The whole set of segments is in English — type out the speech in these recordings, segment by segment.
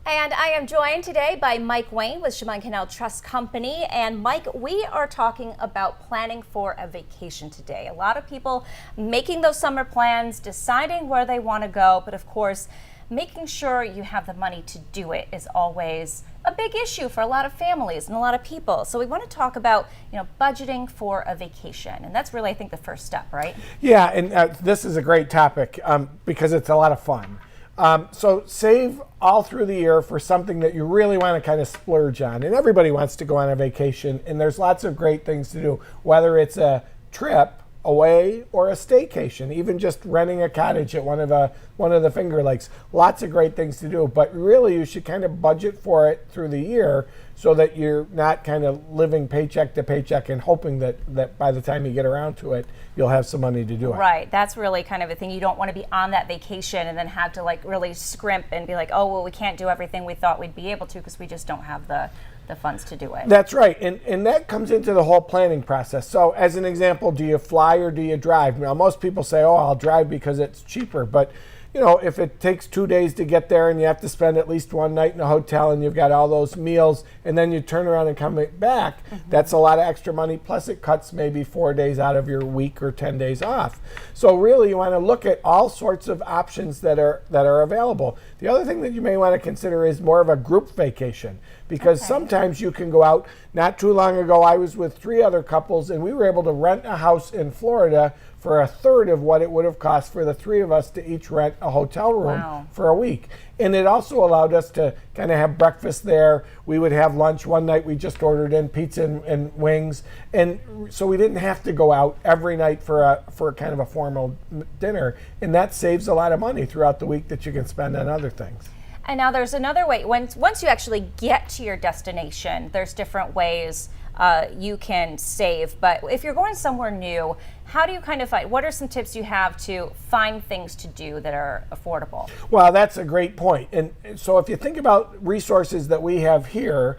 And I am joined today by Mike Wayne with Chemung Canal Trust Company. And Mike, we are talking about planning for a vacation today. A lot of people making those summer plans, deciding where they want to go, but of course, making sure you have the money to do it is always a big issue for a lot of families and a lot of people. So we want to talk about, budgeting for a vacation. And that's really, I think, the first step, right? Yeah, and this is a great topic because it's a lot of fun. So save all through the year for something that you really want to kind of splurge on. And everybody wants to go on a vacation, and there's lots of great things to do, whether it's a trip away or a staycation, even just renting a cottage at one of the Finger Lakes. Lots of great things to do, but really you should kind of budget for it through the year so that you're not kind of living paycheck to paycheck and hoping that by the time you get around to it, you'll have some money to do it. Right, that's really kind of a thing. You don't want to be on that vacation and then have to really scrimp and be like, oh, well, we can't do everything we thought we'd be able to because we just don't have the funds to do it. That's right, and that comes into the whole planning process. So as an example, do you fly or do you drive? Now, most people say, oh, I'll drive because it's cheaper, but if it takes 2 days to get there and you have to spend at least one night in a hotel and you've got all those meals and then you turn around and come back, that's a lot of extra money. Plus it cuts maybe 4 days out of your week or 10 days off. So really you want to look at all sorts of options that are available. The other thing that you may want to consider is more of a group vacation, because sometimes you can go out. Not too long ago, I was with 3 other couples and we were able to rent a house in Florida for a third of what it would have cost for the 3 of us to each rent a hotel room for a week. And it also allowed us to kind of have breakfast there. We would have lunch. One night we just ordered in pizza and wings. And so we didn't have to go out every night for kind of a formal dinner. And that saves a lot of money throughout the week that you can spend on other things. And now there's another way. Once you actually get to your destination, there's different ways you can save. But if you're going somewhere new, how do you kind of find, what are some tips you have to find things to do that are affordable? Well, that's a great point. And so if you think about resources that we have here,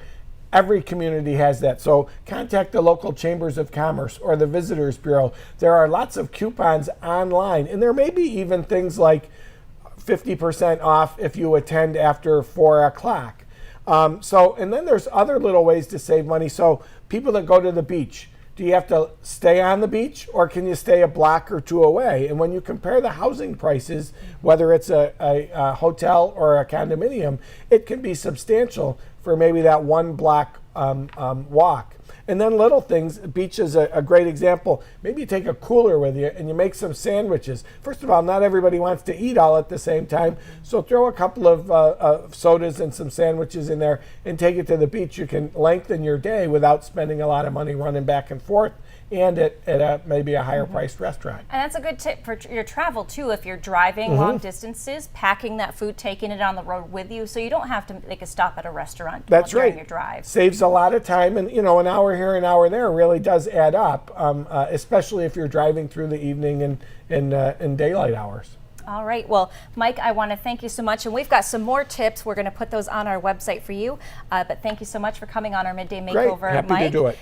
every community has that. So contact the local chambers of commerce or the Visitors Bureau. There are lots of coupons online, and there may be even things like 50% off if you attend after 4 o'clock. And then there's other little ways to save money. So people that go to the beach, do you have to stay on the beach or can you stay a block or 2 away? And when you compare the housing prices, whether it's a hotel or a condominium, it can be substantial for maybe that 1 block walk. And then little things, beach is a great example. Maybe you take a cooler with you and you make some sandwiches. First of all, not everybody wants to eat all at the same time, so throw a couple of sodas and some sandwiches in there and take it to the beach. You can lengthen your day without spending a lot of money running back and forth and at maybe a higher priced restaurant. And that's a good tip for your travel too. If you're driving long distances, packing that food, taking it on the road with you, so you don't have to make a stop at a restaurant during your drive. Saves a lot of time, and an hour here, an hour there really does add up, especially if you're driving through the evening and in daylight hours. All right. Well, Mike, I want to thank you so much. And we've got some more tips. We're going to put those on our website for you. But thank you so much for coming on our Midday Makeover, Great. Happy Mike. to do it.